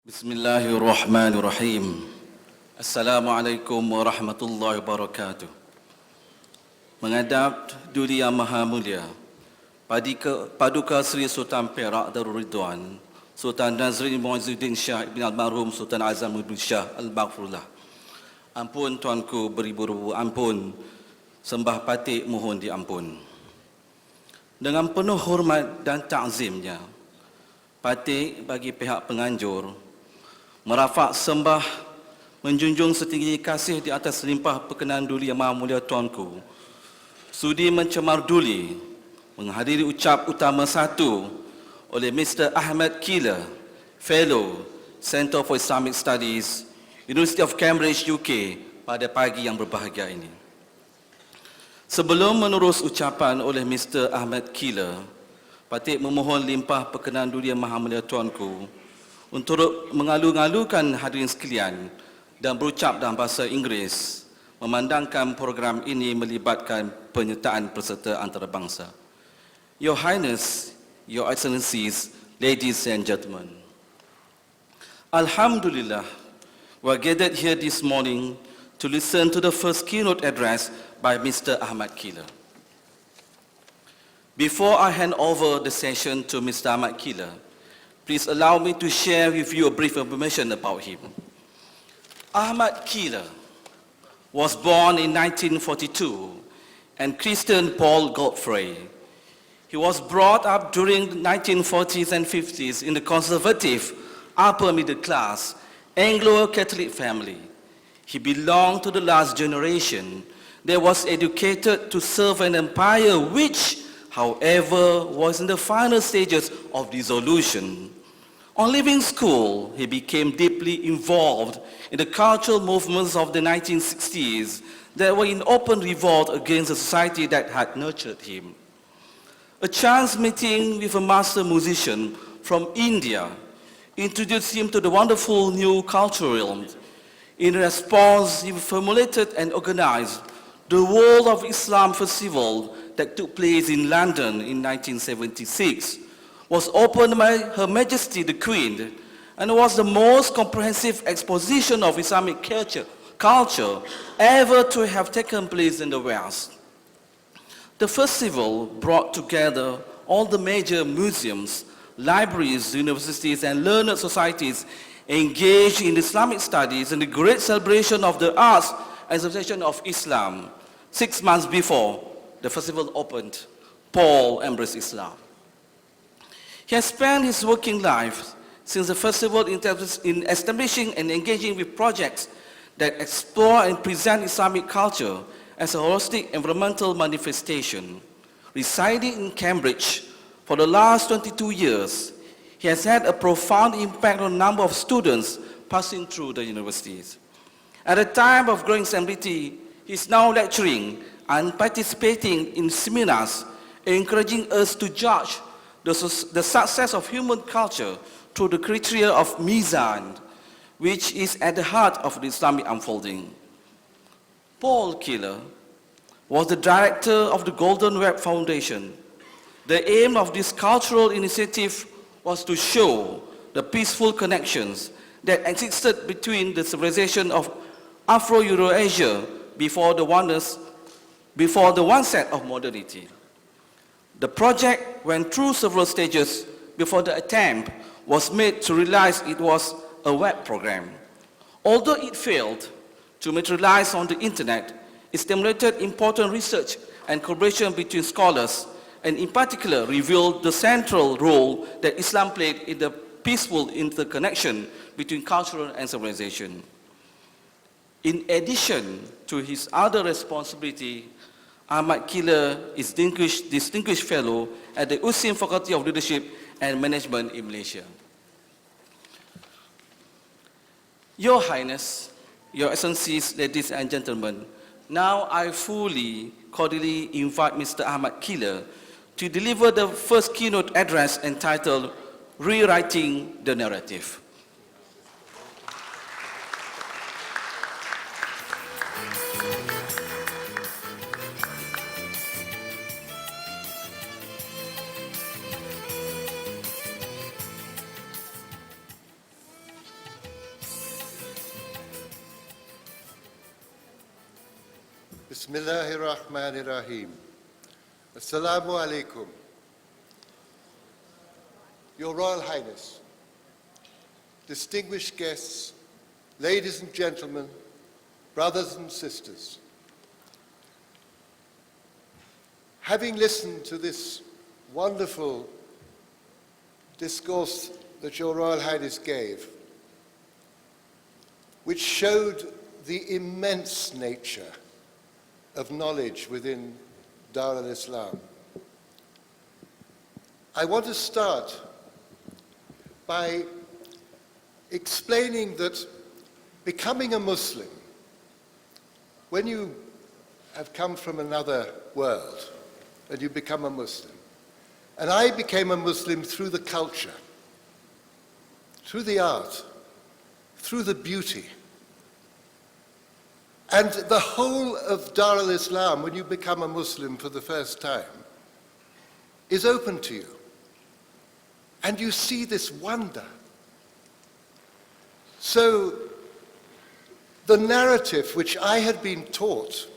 Bismillahirrahmanirrahim. Assalamualaikum warahmatullahi wabarakatuh. Menghadap Duli Yang Maha Mulia, Paduka Seri Sultan Perak Darul Ridwan, Sultan Nazrin Muazzuddin Shah Ibn Almarhum Sultan Azam Ibn Shah Al-Maghfurlah. Ampun tuanku beribu-ribu ampun, sembah patik mohon diampun. Dengan penuh hormat dan takzimnya, patik bagi pihak penganjur merafak sembah menjunjung setinggi kasih di atas limpah perkenan Duli Yang Maha Mulia tuanku sudi mencemar Duli menghadiri ucap utama satu oleh Mr. Ahmed Keeler, Fellow, Center for Islamic Studies, University of Cambrigde, UK pada pagi yang berbahagia ini. Sebelum menerus ucapan oleh Mr. Ahmed Keeler, patik memohon limpah perkenan Duli Yang Maha Mulia tuanku untuk mengalu-ngalukan hadirin sekalian dan berucap dalam bahasa Inggeris memandangkan program ini melibatkan penyertaan peserta antarabangsa. Your Highness, Your Excellencies, ladies and gentlemen, Alhamdulillah, we are gathered here this morning to listen to the first keynote address by Mr. Ahmed Keeler. Before I hand over the session to Mr. Ahmed Keeler, please allow me to share with you a brief information about him. Ahmed Keeler was born in 1942 and Christian Paul Godfrey. He was brought up during the 1940s and 50s in a conservative, upper middle class, Anglo-Catholic family. He belonged to the last generation that was educated to serve an empire which, however, was in the final stages of dissolution. On leaving school, he became deeply involved in the cultural movements of the 1960s that were in open revolt against the society that had nurtured him. A chance meeting with a master musician from India introduced him to the wonderful new cultural realm. In response, he formulated and organized the World of Islam Festival that took place in London in 1976, was opened by Her Majesty the Queen, and was the most comprehensive exposition of Islamic culture ever to have taken place in the West. The festival brought together all the major museums, libraries, universities, and learned societies engaged in Islamic studies and the great celebration of the Arts Association of Islam. 6 months before the festival opened, Paul embraced Islam. He has spent his working life since the festival in establishing and engaging with projects that explore and present Islamic culture as a holistic environmental manifestation. Residing in Cambrigde for the last 22 years, he has had a profound impact on a number of students passing through the universities. At a time of growing celebrity, he is now lecturing and participating in seminars, encouraging us to judge the success of human culture through the criteria of Mizan, which is at the heart of the Islamic unfolding. Paul Keeler was the director of the Golden Web Foundation. The aim of this cultural initiative was to show the peaceful connections that existed between the civilization of Afro-Eurasia before the onset of modernity. The project went through several stages before the attempt was made to realize it was a web program. Although it failed to materialize on the internet, it stimulated important research and collaboration between scholars, and in particular revealed the central role that Islam played in the peaceful interconnection between culture and civilization. In addition to his other responsibility, Ahmed Keeler is distinguished fellow at the USIM Faculty of Leadership and Management in Malaysia. Your Highness, Your Excellencies, ladies and gentlemen, now I cordially invite Mr. Ahmed Keeler to deliver the first keynote address entitled Rewriting the Narrative. Bismillahirrahmanirrahim. Assalamu alaikum. Your Royal Highness, distinguished guests, ladies and gentlemen, brothers and sisters, having listened to this wonderful discourse that Your Royal Highness gave, which showed the immense nature of knowledge within Dar al-Islam, I want to start by explaining that becoming a Muslim, when you have come from another world and you become a Muslim, and I became a Muslim through the culture, through the art, through the beauty, and the whole of Dar al-Islam, when you become a Muslim for the first time, is open to you. And you see this wonder. So, the narrative which I had been taught,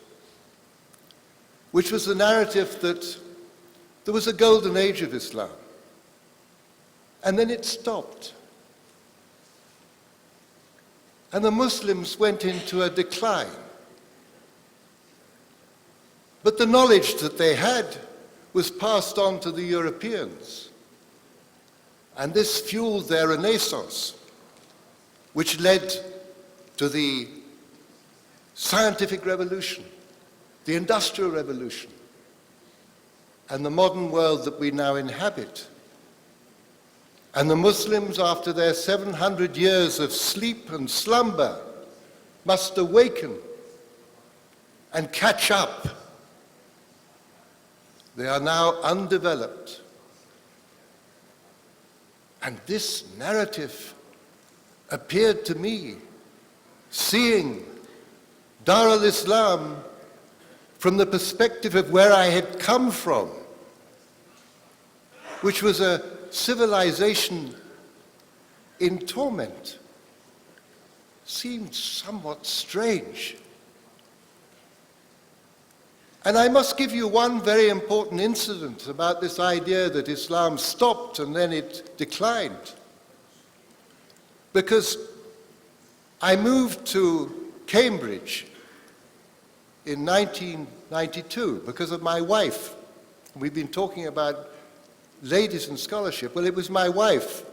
which was the narrative that there was a golden age of Islam, and then it stopped. And the Muslims went into a decline. But the knowledge that they had was passed on to the Europeans. And this fueled their renaissance, which led to the scientific revolution, the industrial revolution, and the modern world that we now inhabit. And the Muslims, after their 700 years of sleep and slumber, must awaken and catch up. They are now undeveloped. And this narrative appeared to me, seeing Dar al-Islam from the perspective of where I had come from, which was a civilization in torment, seemed somewhat strange. And I must give you one very important incident about this idea that Islam stopped and then it declined. Because I moved to Cambridge in 1992 because of my wife. We've been talking about ladies in scholarship. Well, it was my wife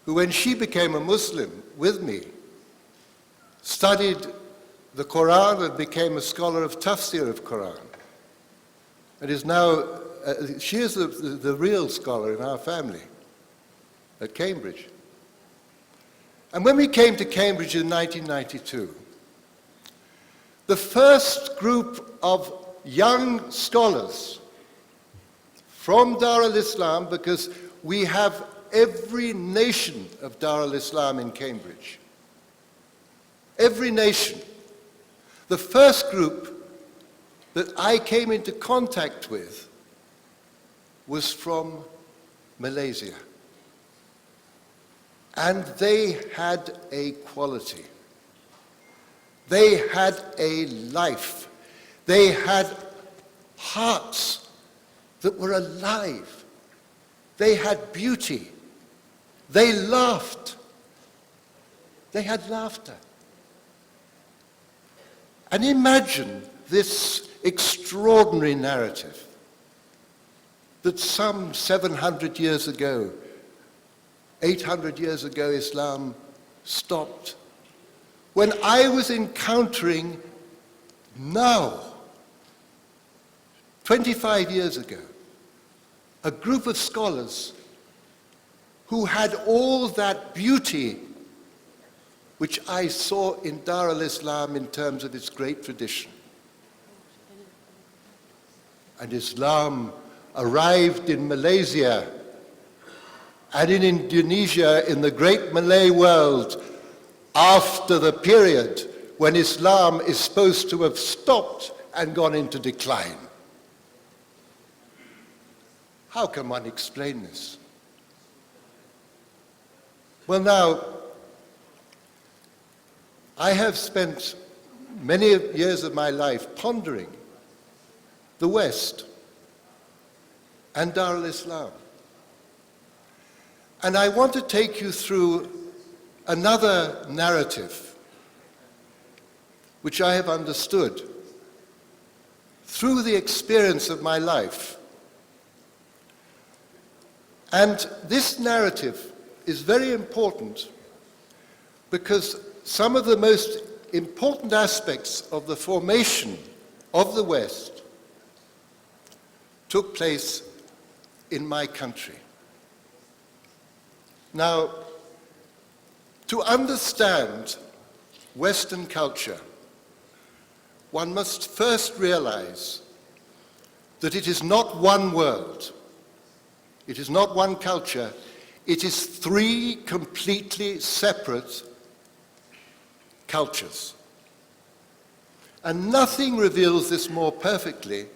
who, when she became a Muslim with me, studied the Quran and became a scholar of tafsir of Quran. And is now, she is the real scholar in our family at Cambridge. And when we came to Cambridge in 1992, the first group of young scholars from Dar al-Islam, because we have every nation of Dar al-Islam in Cambridge, every nation. The first group that I came into contact with was from Malaysia. And they had a quality. They had a life. They had hearts that were alive. They had beauty. They laughed. They had laughter. And imagine this extraordinary narrative that some 700 years ago, 800 years ago, Islam stopped. When I was encountering now, 25 years ago, a group of scholars who had all that beauty which I saw in Dar al-Islam in terms of its great tradition. And Islam arrived in Malaysia and in Indonesia, in the great Malay world, after the period when Islam is supposed to have stopped and gone into decline. How can one explain this? Well, now, I have spent many years of my life pondering the West and Dar al-Islam. And I want to take you through another narrative which I have understood through the experience of my life. And this narrative is very important because some of the most important aspects of the formation of the West took place in my country. Now, to understand Western culture, one must first realize that it is not one world, it is not one culture, it is three completely separate cultures. And nothing reveals this more perfectly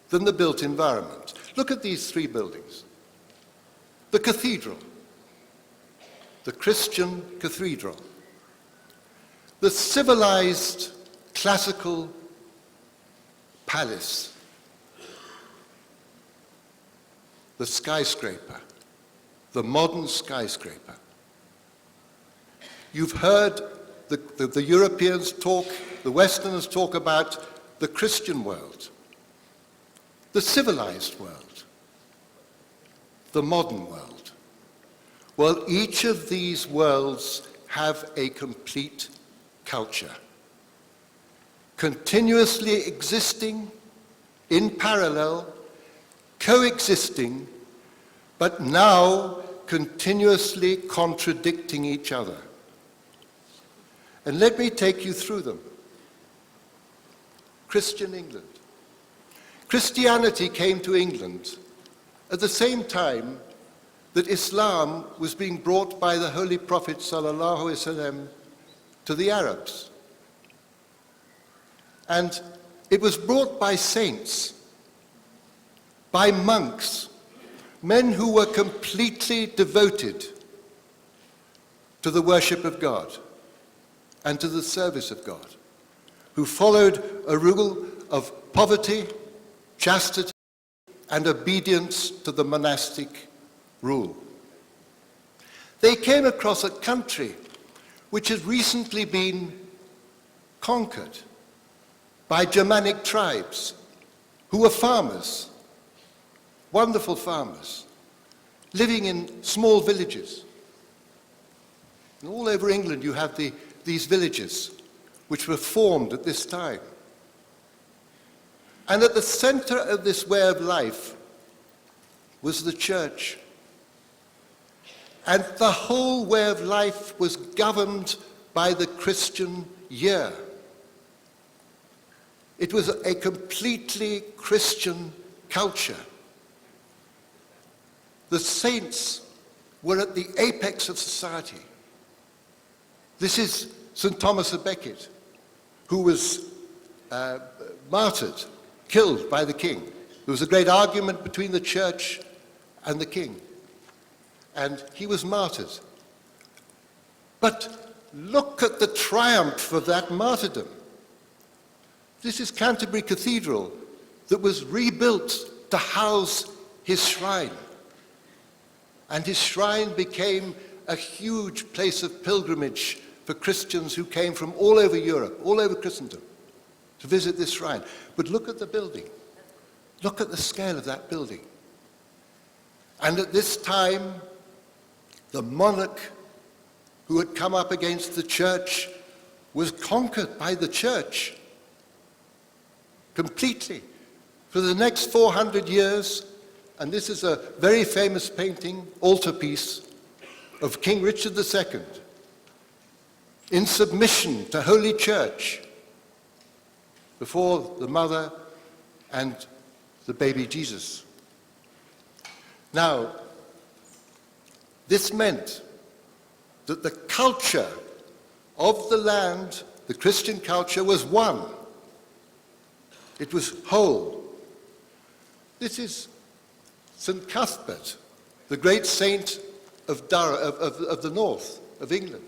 than the built environment. Look at these three buildings. The cathedral, the Christian cathedral, the civilized classical palace, the skyscraper, the modern skyscraper. You've heard the Europeans talk, the Westerners talk about the Christian world, the civilized world, the modern world. Well, each of these worlds have a complete culture, continuously existing in parallel, coexisting, but now continuously contradicting each other. And let me take you through them. Christian England. Christianity came to England at the same time that Islam was being brought by the Holy Prophet ﷺ to the Arabs. And it was brought by saints, by monks, men who were completely devoted to the worship of God and to the service of God, who followed a rule of poverty, chastity, and obedience to the monastic rule. They came across a country which had recently been conquered by Germanic tribes who were farmers, wonderful farmers, living in small villages. And all over England you have these villages which were formed at this time. And at the center of this way of life was the church. And the whole way of life was governed by the Christian year. It was a completely Christian culture. The saints were at the apex of society. This is St. Thomas of Becket, who was martyred, killed by the king. There was a great argument between the church and the king, and he was martyred. But look at the triumph of that martyrdom. This is Canterbury Cathedral that was rebuilt to house his shrine. And his shrine became a huge place of pilgrimage for Christians who came from all over Europe, all over Christendom, to visit this shrine. But look at the building. Look at the scale of that building. And at this time, the monarch who had come up against the church was conquered by the church completely. For the next 400 years, and this is a very famous painting, altarpiece, of King Richard II, in submission to Holy Church, before the mother and the baby Jesus. Now, this meant that the culture of the land, the Christian culture, was one. It was whole. This is St. Cuthbert, the great saint of the north of England.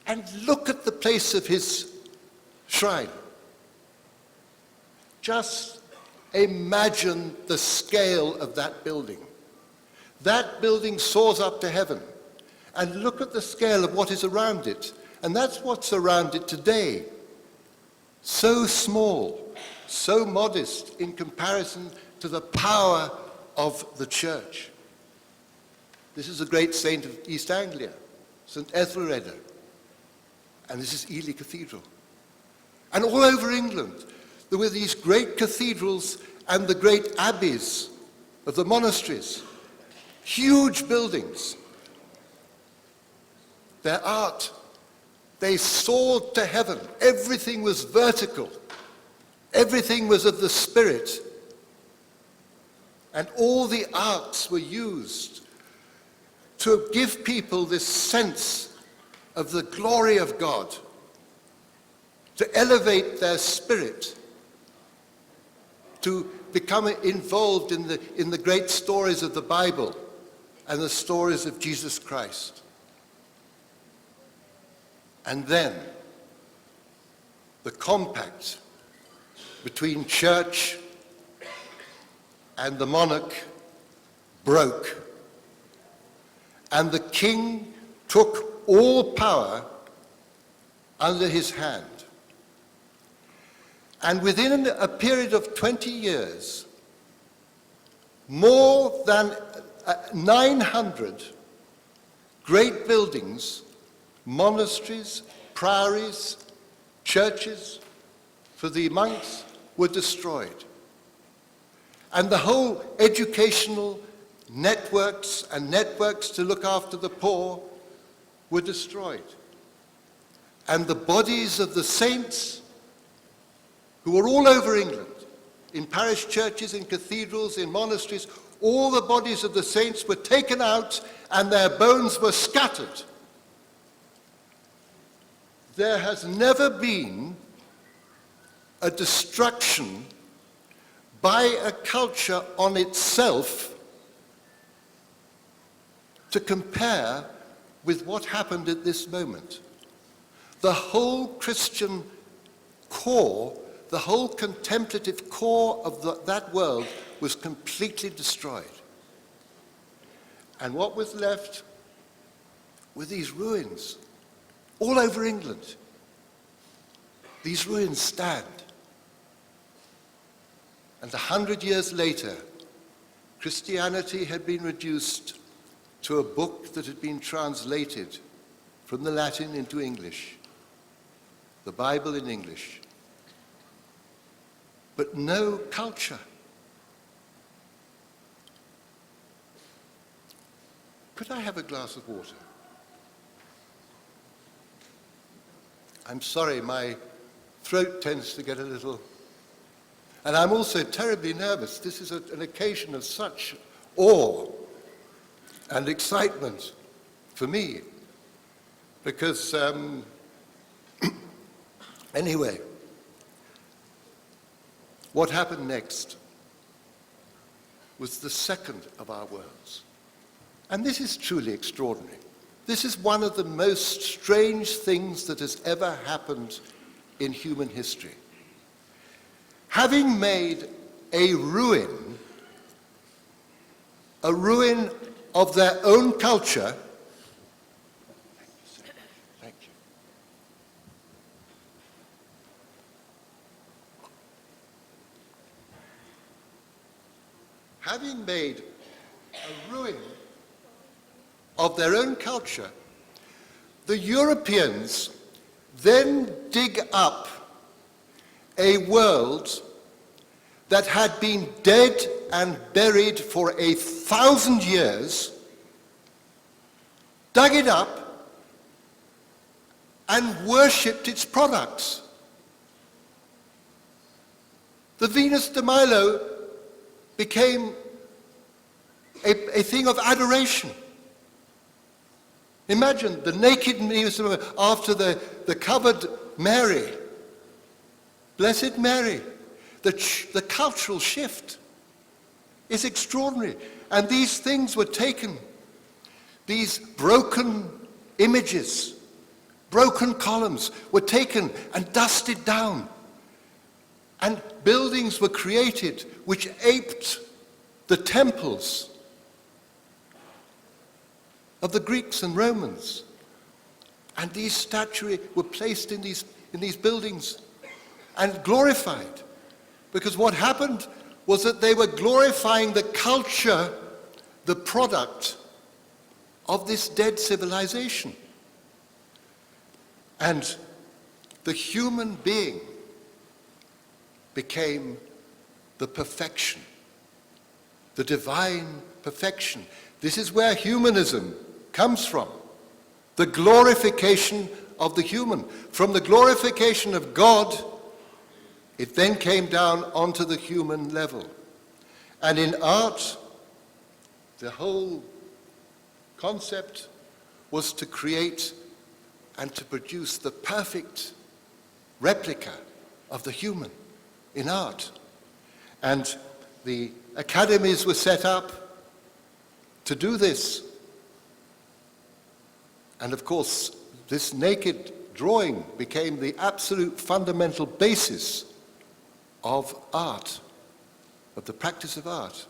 And look at the place of his shrine. Just imagine the scale of that building. That building soars up to heaven. And look at the scale of what is around it. And that's what's around it today. So small, so modest in comparison to the power of the church. This is a great saint of East Anglia, St. Ethelred. And this is Ely Cathedral. And all over England, there were these great cathedrals and the great abbeys of the monasteries. Huge buildings. Their art, they soared to heaven. Everything was vertical. Everything was of the spirit. And all the arts were used to give people this sense of the glory of God, to elevate their spirit, to become involved in the great stories of the Bible and the stories of Jesus Christ. And then the compact between church and the monarch broke, and the king took all power under his hand. And within a period of 20 years, more than 900 great buildings, monasteries, priories, churches for the monks were destroyed. And the whole educational networks and networks to look after the poor were destroyed. And the bodies of the saints who were all over England, in parish churches, in cathedrals, in monasteries, all the bodies of the saints were taken out and their bones were scattered. There has never been a destruction by a culture on itself to compare with what happened at this moment. The whole Christian core, the whole contemplative core of that world was completely destroyed. And what was left were these ruins all over England. These ruins stand. And 100 years later, Christianity had been reduced to a book that had been translated from the Latin into English, the Bible in English. But no culture. Could I have a glass of water? I'm sorry, my throat tends to get a little... And I'm also terribly nervous. This is an occasion of such awe and excitement for me. Because, anyway, what happened next was the second of our worlds. And this is truly extraordinary. This is one of the most strange things that has ever happened in human history. Having made a ruin of their own culture, thank you. Having made a ruin of their own culture, the Europeans then dig up a world that had been dead and buried for 1,000 years, dug it up and worshipped its products. The Venus de Milo became a thing of adoration. Imagine the naked Venus de Milo after the covered Mary. Blessed Mary. The cultural shift is extraordinary. And these things were taken, these broken images, broken columns were taken and dusted down And buildings were created which aped the temples of the Greeks and Romans. And these statuary were placed in these buildings and glorified. Because what happened was that they were glorifying the culture, the product of this dead civilization. And the human being became the perfection, the divine perfection. This is where humanism comes from, the glorification of the human. From the glorification of God, it then came down onto the human level. And in art, the whole concept was to create and to produce the perfect replica of the human in art. And the academies were set up to do this. And of course, this naked drawing became the absolute fundamental basis of art, of the practice of art.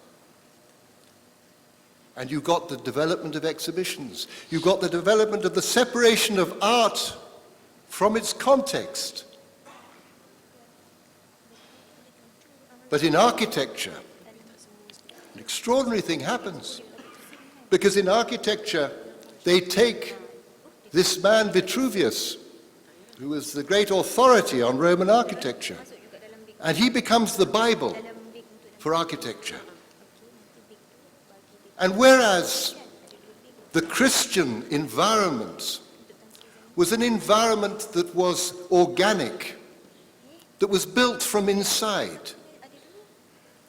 And you got the development of exhibitions. You got the development of the separation of art from its context. But in architecture, an extraordinary thing happens. Because in architecture, they take this man Vitruvius, who was the great authority on Roman architecture, and he becomes the Bible for architecture. And whereas the Christian environment was an environment that was organic, that was built from inside,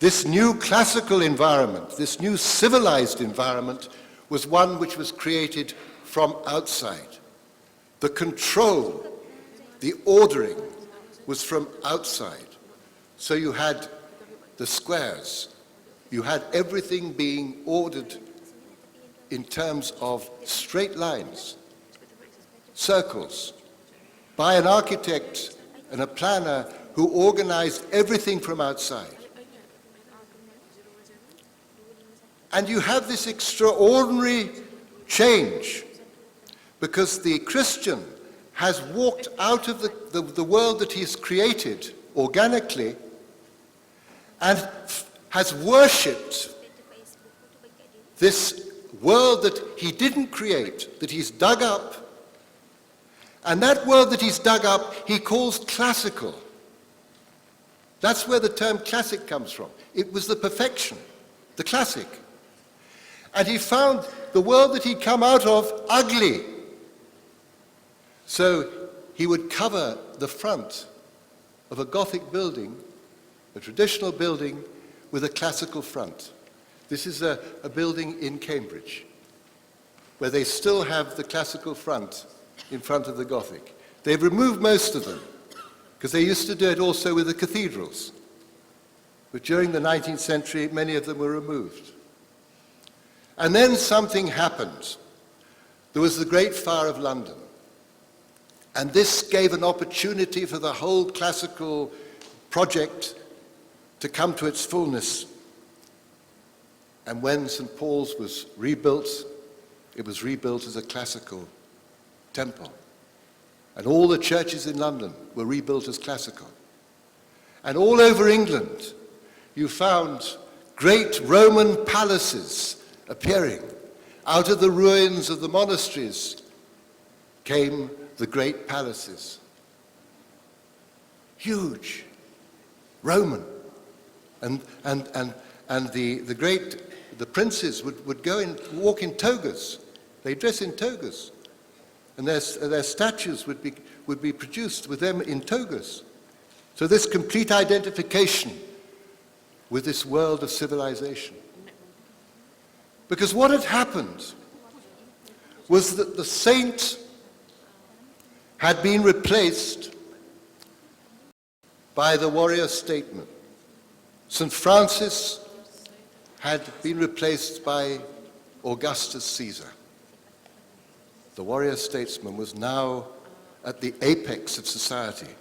this new classical environment, this new civilized environment, was one which was created from outside. The control, the ordering was from outside. So you had the squares, you had everything being ordered in terms of straight lines, circles, by an architect and a planner who organized everything from outside. And you have this extraordinary change because the Christian has walked out of the world that he has created organically and has worshipped this world that he didn't create, that he's dug up. And that world that he's dug up, he calls classical. That's where the term classic comes from. It was the perfection, the classic. And he found the world that he'd come out of ugly. So he would cover the front of a Gothic building, a traditional building, with a classical front. This is a building in Cambridge, where they still have the classical front in front of the Gothic. They've removed most of them, because they used to do it also with the cathedrals. But during the 19th century, many of them were removed. And then something happened. There was the Great Fire of London. And this gave an opportunity for the whole classical project to come to its fullness. And when St. Paul's was rebuilt, it was rebuilt as a classical temple. And all the churches in London were rebuilt as classical. And all over England, you found great Roman palaces appearing. Out of the ruins of the monasteries came the great palaces. Huge, Roman. And the princes would go and walk in togas. They dress in togas. And their statues would be produced with them in togas. So this complete identification with this world of civilization. Because what had happened was that the saint had been replaced by the warrior statesman. St. Francis had been replaced by Augustus Caesar. The warrior statesman was now at the apex of society.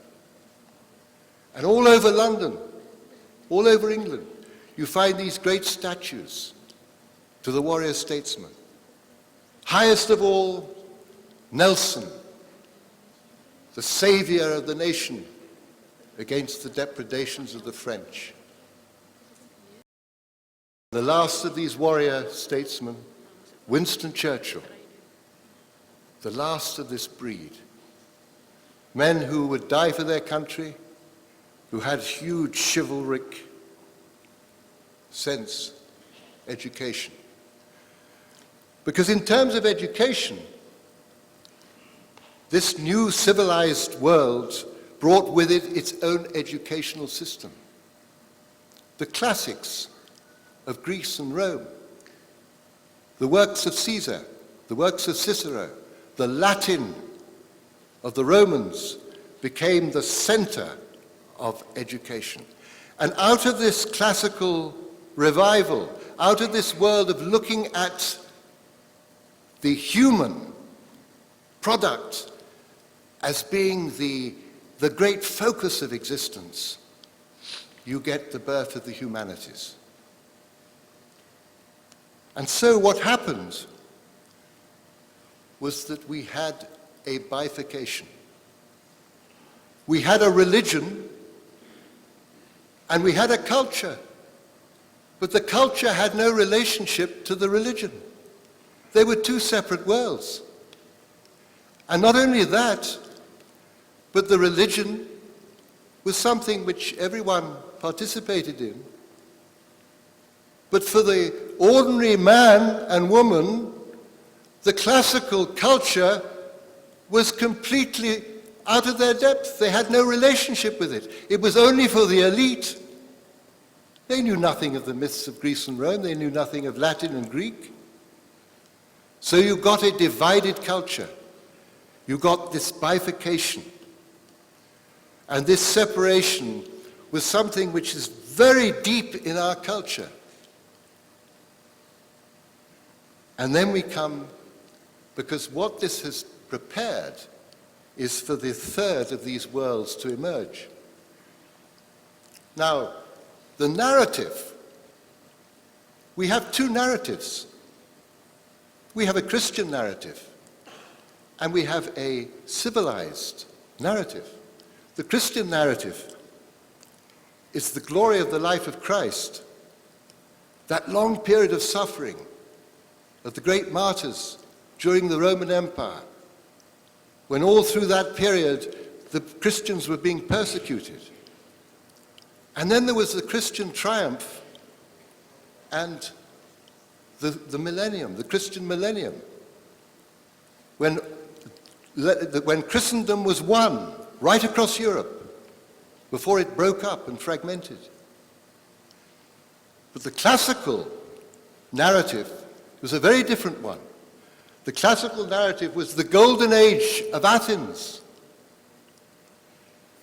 And all over London, all over England, you find these great statues to the warrior statesman. Highest of all, Nelson, the savior of the nation against the depredations of the French. The last of these warrior statesmen, Winston Churchill, the last of this breed. Men who would die for their country, who had huge chivalric sense, education. Because in terms of education, this new civilized world brought with it its own educational system. The classics of Greece and Rome, the works of Caesar, the works of Cicero, the Latin of the Romans became the center of education. And out of this classical revival, out of this world of looking at the human product as being the great focus of existence, you get the birth of the humanities. And so what happened was that we had a bifurcation. We had a religion and we had a culture, but the culture had no relationship to the religion. They were two separate worlds. And not only that, but the religion was something which everyone participated in. But for the ordinary man and woman, the classical culture was completely out of their depth. They had no relationship with it. It was only for the elite. They knew nothing of the myths of Greece and Rome. They knew nothing of Latin and Greek. So you got a divided culture. You got this bifurcation. And this separation was something which is very deep in our culture. And then we come, because what this has prepared is for the third of these worlds to emerge. Now, the narrative, we have two narratives. We have a Christian narrative, and we have a civilized narrative. The Christian narrative is the glory of the life of Christ, that long period of suffering of the great martyrs during the Roman Empire, when all through that period the Christians were being persecuted. And then there was the Christian triumph and the millennium, the Christian millennium, when Christendom was one right across Europe before it broke up and fragmented. But the classical narrative was a very different one. The classical narrative was the golden age of Athens.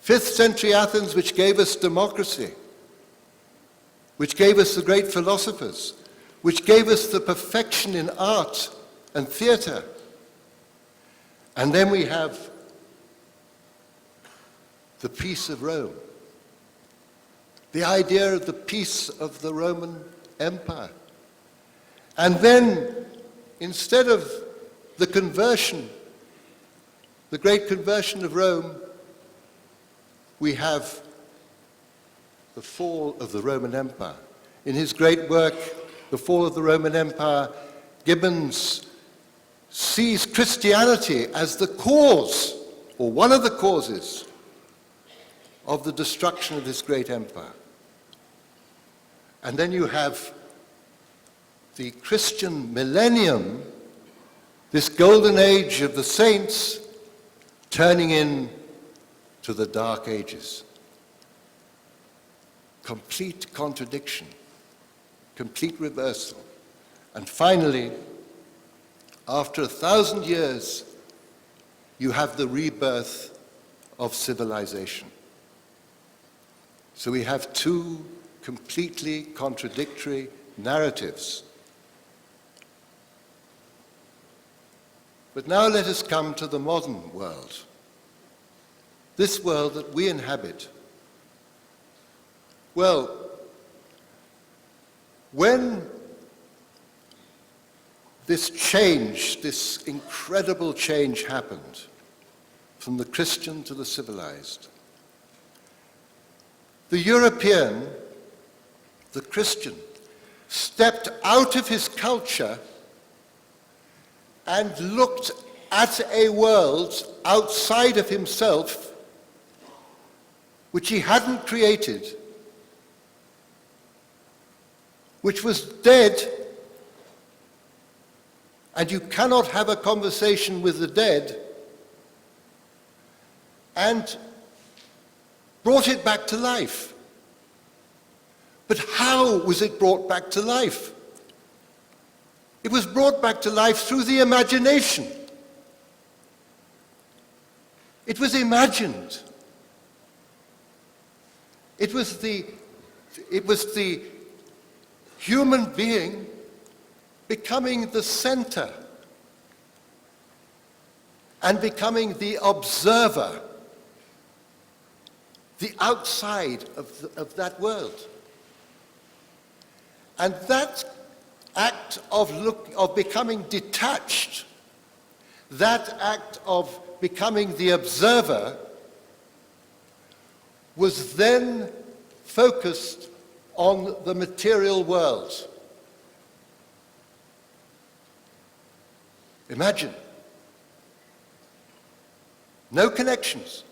5th century Athens, which gave us democracy, which gave us the great philosophers, which gave us the perfection in art and theater. And then we have the peace of Rome, the idea of the peace of the Roman Empire. And then, instead of the conversion, the great conversion of Rome, we have the fall of the Roman Empire. In his great work, The Fall of the Roman Empire, Gibbons sees Christianity as the cause, or one of the causes, of the destruction of this great empire. And then you have the Christian millennium, this golden age of the saints, turning in to the dark ages. Complete contradiction, complete reversal. And finally, after 1,000 years, you have the rebirth of civilization. So we have two completely contradictory narratives. But now let us come to the modern world. This world that we inhabit, Well, when this change, this incredible change happened from the Christian to the civilized, the European, the Christian, stepped out of his culture and looked at a world outside of himself which he hadn't created, which was dead, and you cannot have a conversation with the dead, and brought it back to life. But how was it brought back to life? It was brought back to life through the imagination. It was imagined. It was the human being becoming the center and becoming the observer, the outside of that world. And that act of becoming detached, that act of becoming the observer, was then focused on the material world. Imagine. No connections,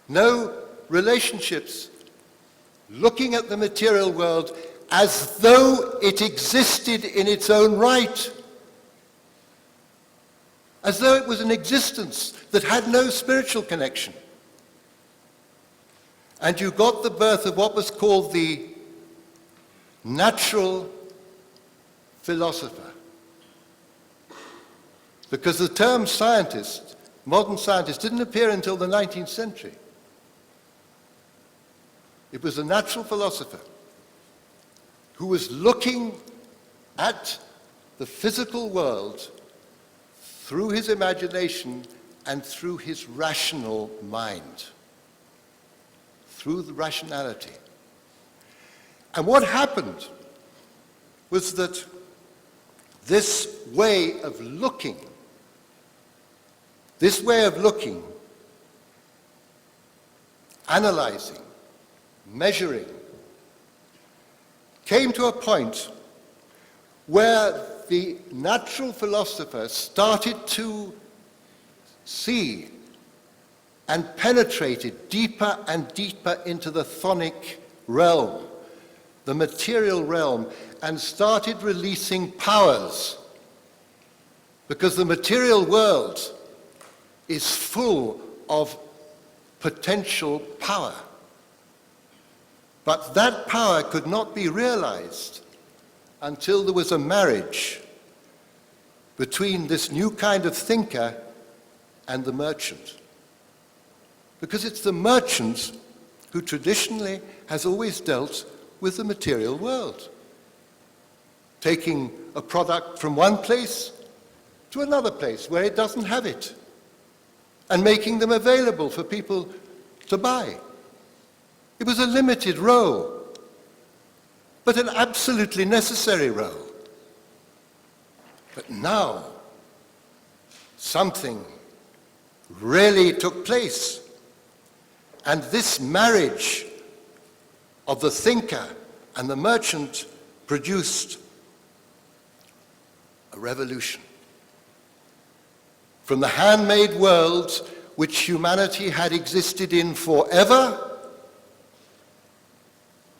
no relationships, looking at the material world as though it existed in its own right, as though it was an existence that had no spiritual connection. And you got the birth of what was called the natural philosopher. Because the term scientist, modern scientist, didn't appear until the 19th century. It was a natural philosopher who was looking at the physical world through his imagination and through his rational mind, through the rationality. And what happened was that this way of looking, analyzing, measuring, came to a point where the natural philosopher started to see and penetrated deeper and deeper into the chthonic realm, the material realm, and started releasing powers. Because the material world is full of potential power. But that power could not be realized until there was a marriage between this new kind of thinker and the merchant. Because it's the merchant who traditionally has always dealt with the material world, taking a product from one place to another place where it doesn't have it, and making them available for people to buy. It was a limited role, but an absolutely necessary role. But now, something really took place. And this marriage of the thinker and the merchant produced a revolution. From the handmade world which humanity had existed in forever,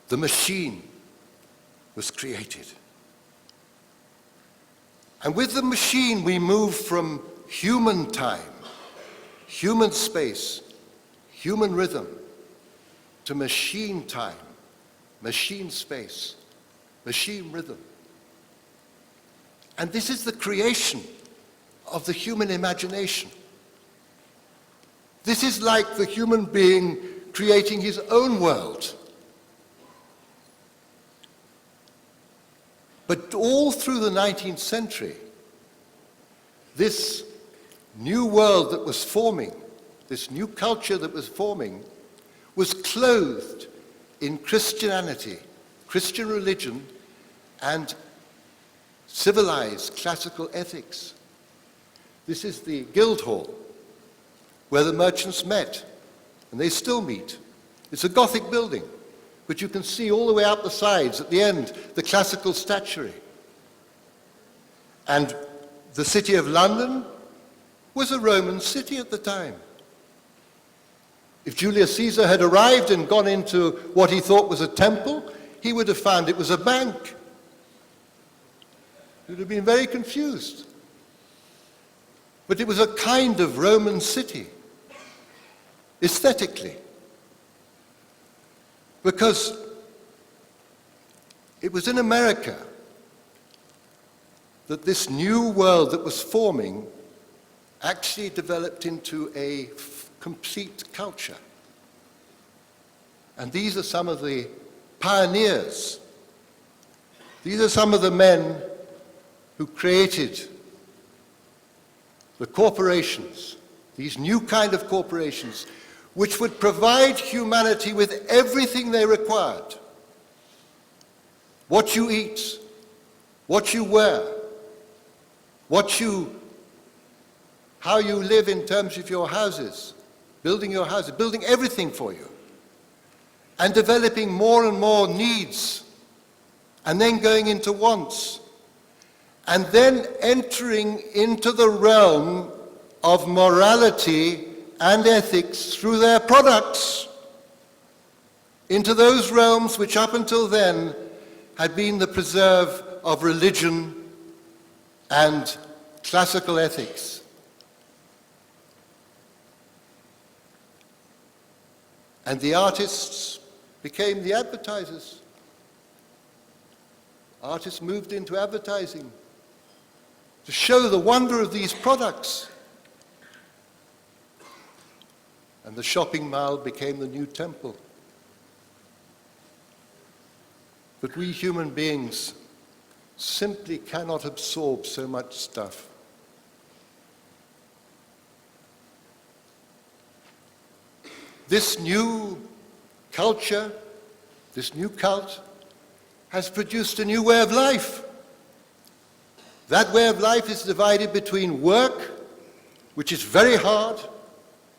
the machine was created. And with the machine we move from human time, human space, human rhythm, to machine time, machine space, machine rhythm. And this is the creation of the human imagination. This is like the human being creating his own world. But all through the 19th century, this new world that was forming, this new culture that was forming, was clothed in Christianity, Christian religion, and civilized classical ethics. This is the Guildhall, where the merchants met, and they still meet. It's a Gothic building, but you can see all the way up the sides, at the end, the classical statuary. And the city of London was a Roman city at the time. If Julius Caesar had arrived and gone into what he thought was a temple, he would have found it was a bank. He would have been very confused. But it was a kind of Roman city, aesthetically, because it was in America that this new world that was forming actually developed into a complete culture. And these are some of the pioneers. These are some of the men who created the corporations, these new kind of corporations, which would provide humanity with everything they required. What you eat, what you wear, how you live in terms of your houses, building everything for you, and developing more and more needs, and then going into wants, and then entering into the realm of morality and ethics through their products, into those realms which up until then had been the preserve of religion and classical ethics. And the artists became the advertisers. Artists moved into advertising to show the wonder of these products. And the shopping mall became the new temple. But we human beings simply cannot absorb so much stuff. This new culture, this new cult, has produced a new way of life. That way of life is divided between work, which is very hard,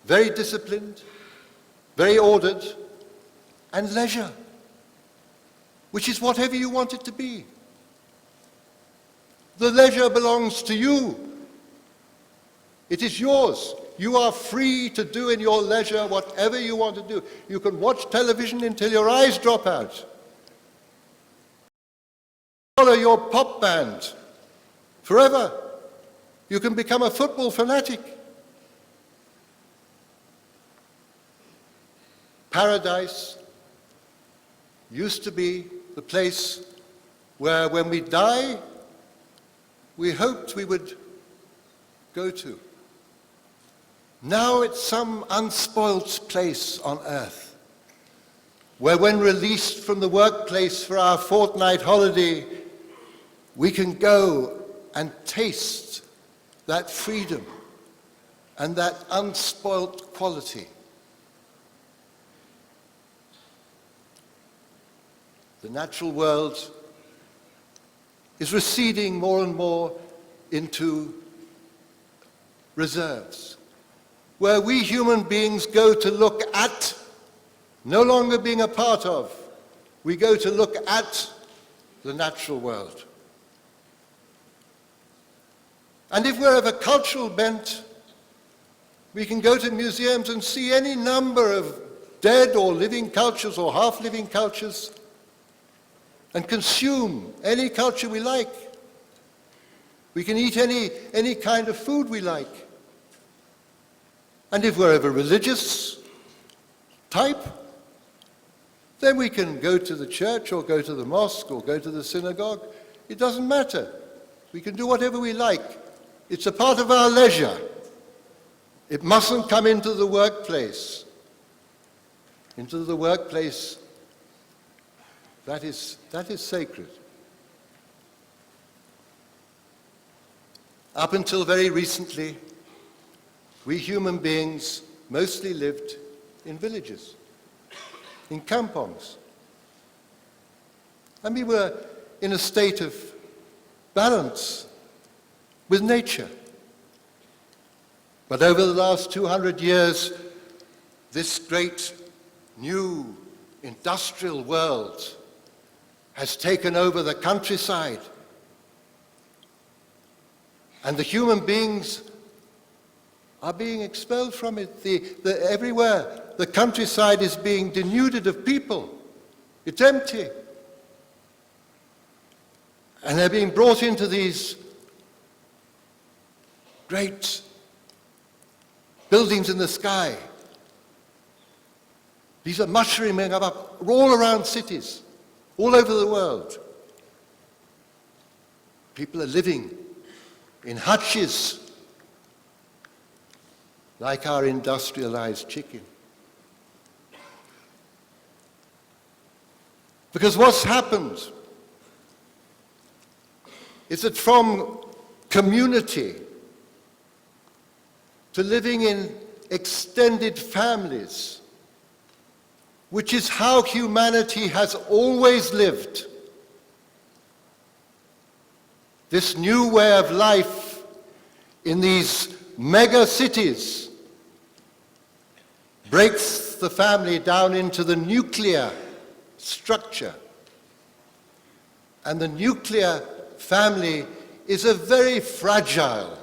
very disciplined, very ordered, and leisure, which is whatever you want it to be. The leisure belongs to you. It is yours. You are free to do in your leisure whatever you want to do. You can watch television until your eyes drop out. Follow your pop band forever. You can become a football fanatic. Paradise used to be the place where, when we die, we hoped we would go to. Now it's some unspoilt place on earth, where when released from the workplace for our fortnight holiday, we can go and taste that freedom and that unspoilt quality. The natural world is receding more and more into reserves, where we human beings go to look at, no longer being a part of. We go to look at the natural world. And if we're of a cultural bent, we can go to museums and see any number of dead or living cultures or half-living cultures and consume any culture we like. We can eat any kind of food we like. And if we're of a religious type, then we can go to the church or go to the mosque or go to the synagogue. It doesn't matter. We can do whatever we like. It's a part of our leisure. It mustn't come into the workplace. Into the workplace, that is sacred. Up until very recently, we human beings mostly lived in villages, in kampongs. And we were in a state of balance with nature. But over the last 200 years, this great new industrial world has taken over the countryside. And the human beings are being expelled from it. Everywhere, the countryside is being denuded of people. It's empty. And they're being brought into these great buildings in the sky. These are mushrooming up all around cities, all over the world. People are living in hutches, like our industrialized chicken. Because what's happened is that from community to living in extended families, which is how humanity has always lived, this new way of life in these mega cities breaks the family down into the nuclear structure. And the nuclear family is a very fragile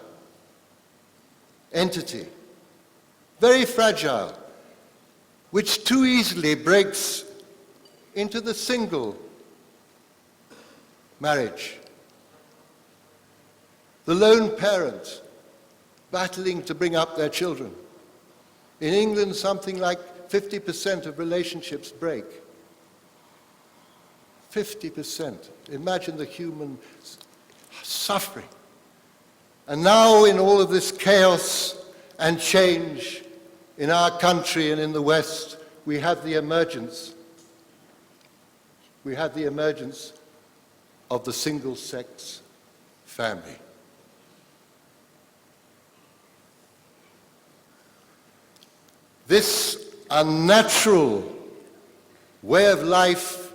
entity, very fragile, which too easily breaks into the single marriage. The lone parent battling to bring up their children. In England, something like 50% of relationships break. 50%. Imagine the human suffering. And now in all of this chaos and change in our country and in the West, we have the emergence. We have the emergence of the single-sex family. This unnatural way of life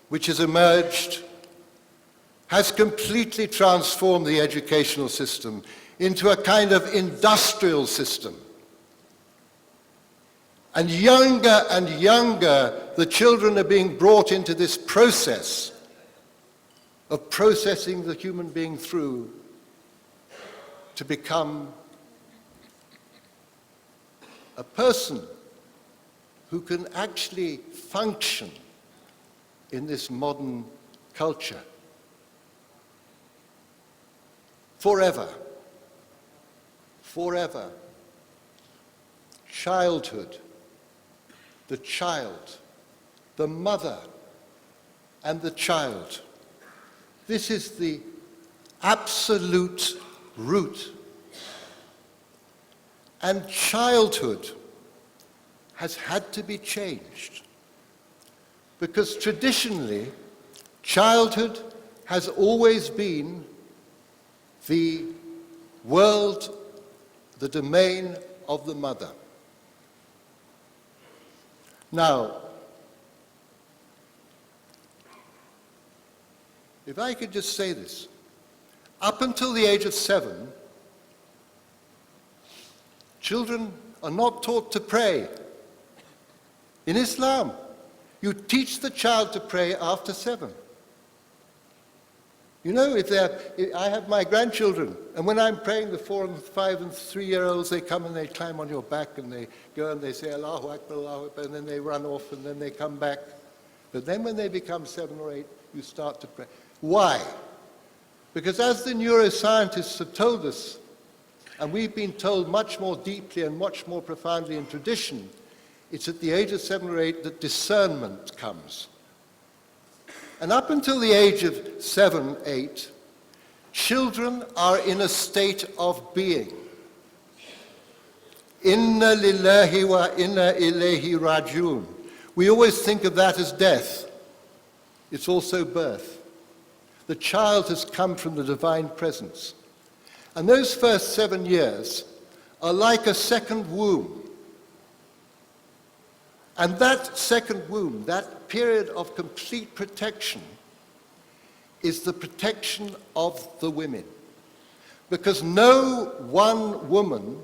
which has emerged has completely transformed the educational system into a kind of industrial system. And younger, the children are being brought into this process of processing the human being through to become a person who can actually function in this modern culture forever. Forever. Childhood, the child, the mother, and the child. This is the absolute root. And childhood has had to be changed. Because traditionally, childhood has always been the world, the domain of the mother. Now, if I could just say this, up until the age of 7, children are not taught to pray. In Islam, you teach the child to pray after 7. You know, I have my grandchildren, and when I'm praying, the 4 and 5 and 3-year-olds, they come and they climb on your back and they go and they say, Allahu Akbar, Allahu Akbar, and then they run off and then they come back. But then when they become 7 or 8, you start to pray. Why? Because as the neuroscientists have told us, and we've been told much more deeply and much more profoundly in tradition, it's at the age of 7 or 8 that discernment comes. And up until the age of 7, 8, children are in a state of being. Inna lillahi wa inna ilayhi rajiun. We always think of that as death. It's also birth. The child has come from the divine presence. And those first 7 years are like a second womb. And that second womb, that period of complete protection, is the protection of the women. Because no one woman,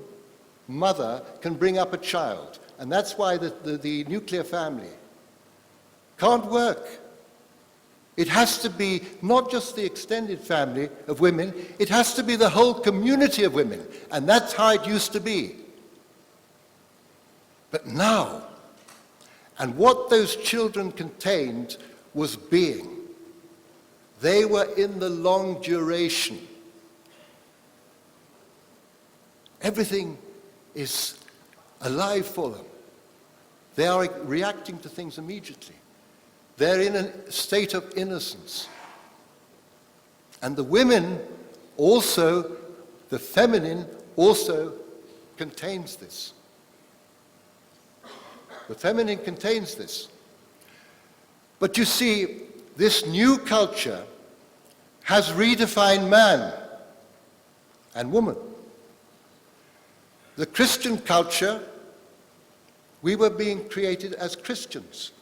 mother, can bring up a child. And that's why the nuclear family can't work. It has to be not just the extended family of women, it has to be the whole community of women. And that's how it used to be. But now, and what those children contained was being. They were in the long duration. Everything is alive for them. They are reacting to things immediately. They're in a state of innocence. And the women also, the feminine also contains this. The feminine contains this. But you see, this new culture has redefined man and woman. The Christian culture, we were being created as Christians.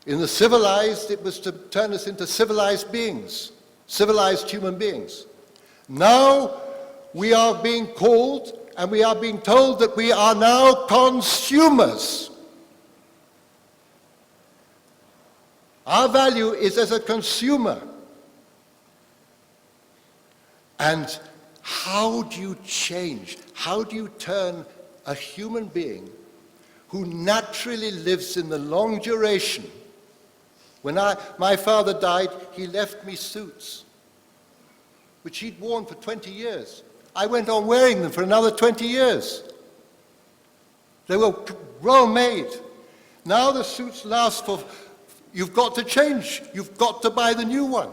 In the civilized, it was to turn us into civilized beings, civilized human beings. Now we are being called and we are being told that we are now consumers. Our value is as a consumer. And how do you change? How do you turn a human being who naturally lives in the long duration? When my father died, he left me suits, which he'd worn for 20 years. I went on wearing them for another 20 years. They were well made. Now the suits last for, you've got to change. You've got to buy the new one.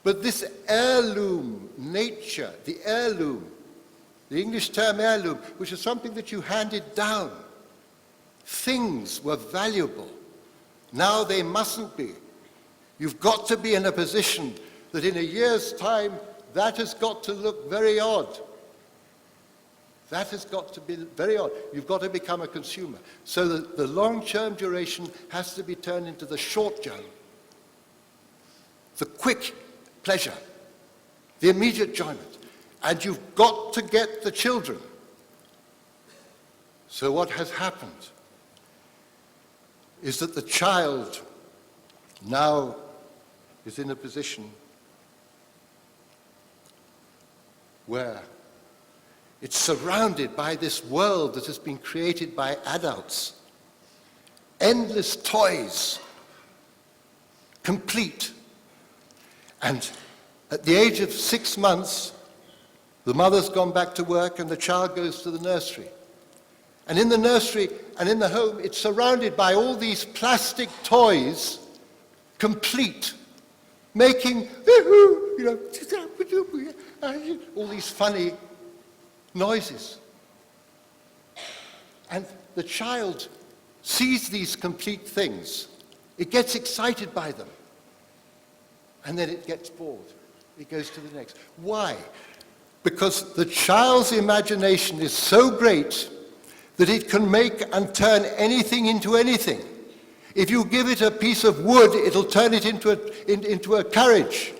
But this heirloom nature, the heirloom, the English term heirloom, which is something that you handed down. Things were valuable. Now they mustn't be. You've got to be in a position that in a year's time, that has got to look very odd. That has got to be very odd. You've got to become a consumer. So the long-term duration has to be turned into the short term. The quick pleasure, the immediate enjoyment. And you've got to get the children. So what has happened is that the child now is in a position where it's surrounded by this world that has been created by adults. Endless toys, complete. And at the age of 6 months, the mother's gone back to work and the child goes to the nursery. And in the nursery and in the home, it's surrounded by all these plastic toys, complete, making, all these funny noises. And the child sees these complete things. It gets excited by them. And then it gets bored. It goes to the next. Why? Because the child's imagination is so great that it can make and turn anything into anything. If you give it a piece of wood, it'll turn it into a carriage.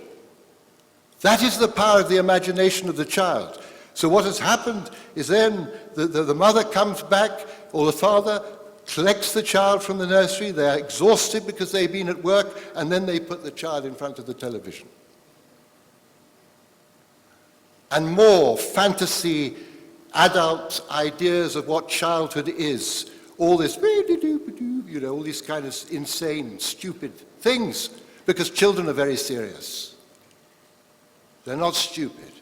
That is the power of the imagination of the child. So what has happened is then the mother comes back, or the father collects the child from the nursery. They're exhausted because they've been at work, and then they put the child in front of the television. And more fantasy, adult ideas of what childhood is. All this, all these kind of insane, stupid things, because children are very serious. They're not stupid.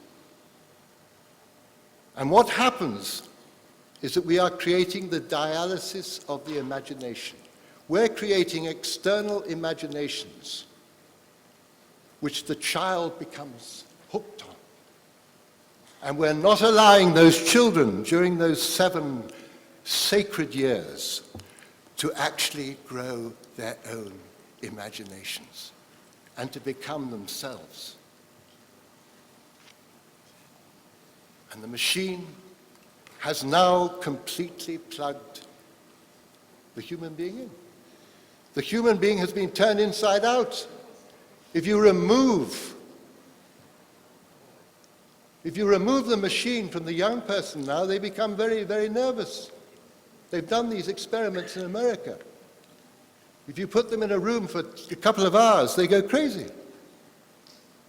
And what happens is that we are creating the dialysis of the imagination. We're creating external imaginations which the child becomes hooked on. And we're not allowing those children during those 7 sacred years to actually grow their own imaginations and to become themselves. And the machine has now completely plugged the human being in. The human being has been turned inside out. If you remove the machine from the young person now, they become very, very nervous. They've done these experiments in America. If you put them in a room for a couple of hours, they go crazy.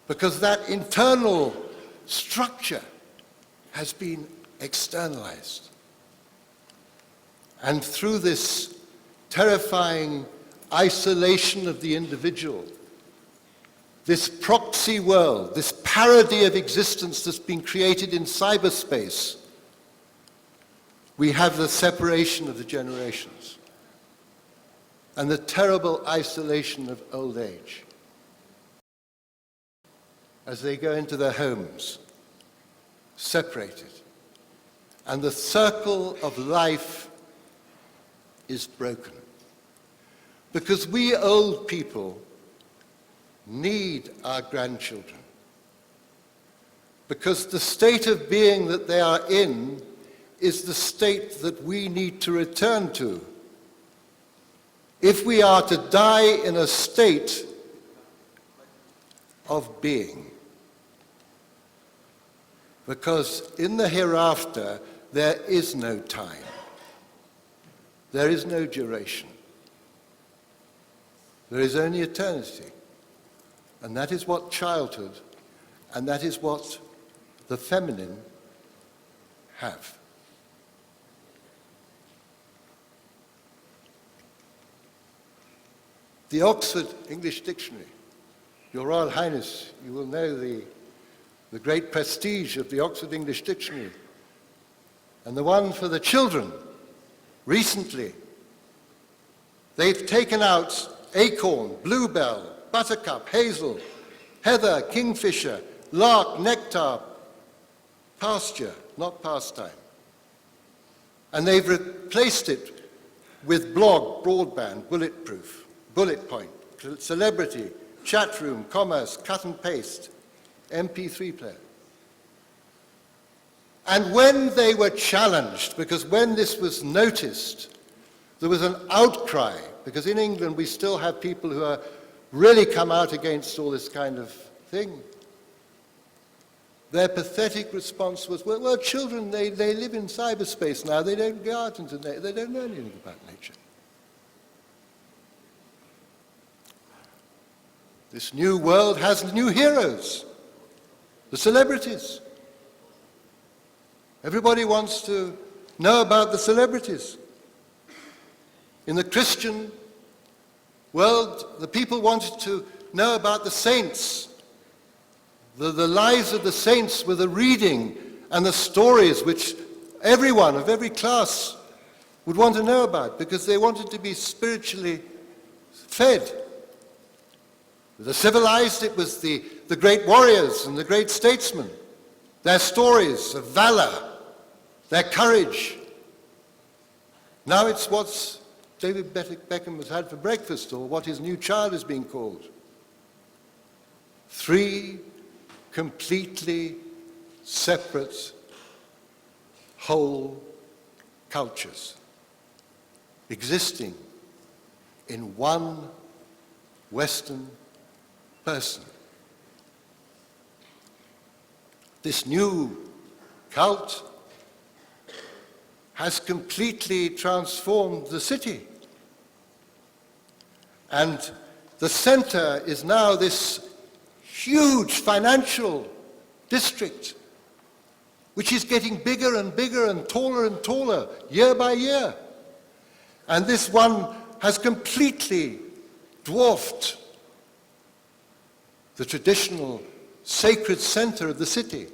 Because that internal structure has been externalized. And through this terrifying isolation of the individual, this proxy world, this parody of existence that's been created in cyberspace, we have the separation of the generations and the terrible isolation of old age as they go into their homes, separated. And the circle of life is broken. Because we old people need our grandchildren. Because the state of being that they are in is the state that we need to return to. If we are to die in a state of being. Because in the hereafter, there is no time. There is no duration. There is only eternity. And that is what childhood, and that is what the feminine have. The Oxford English Dictionary. Your Royal Highness, you will know the great prestige of the Oxford English Dictionary. And the one for the children, recently, they've taken out acorn, bluebell, buttercup, hazel, heather, kingfisher, lark, nectar, pasture, not pastime. And they've replaced it with blog, broadband, bulletproof, bullet point, celebrity, chat room, commerce, cut and paste, MP3 player. And when they were challenged, because when this was noticed, there was an outcry, because in England we still have people who are really come out against all this kind of thing. Their pathetic response was, well, children, they live in cyberspace now, they don't go out into nature, they don't know anything about nature. This new world has new heroes, the celebrities. Everybody wants to know about the celebrities. In the Christian world, the people wanted to know about the saints. The lives of the saints were the reading and the stories which everyone of every class would want to know about because they wanted to be spiritually fed. The civilized, it was the great warriors and the great statesmen, their stories of valor, their courage. Now it's what's David Beckham has had for breakfast or what his new child is being called. 3 completely separate whole cultures existing in one Western person. This new cult has completely transformed the city. And the center is now this huge financial district, which is getting bigger and bigger and taller year by year. And this one has completely dwarfed the traditional sacred center of the city.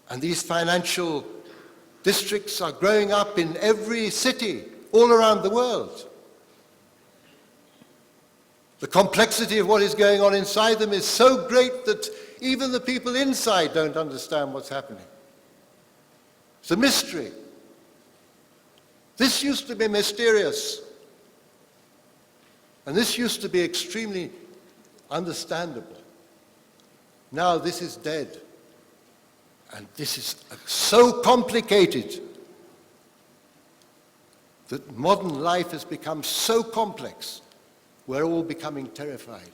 And these financial districts are growing up in every city all around the world. The complexity of what is going on inside them is so great that even the people inside don't understand what's happening. It's a mystery. This used to be mysterious. And this used to be extremely understandable. Now this is dead. And this is so complicated that modern life has become so complex. we're all becoming terrified.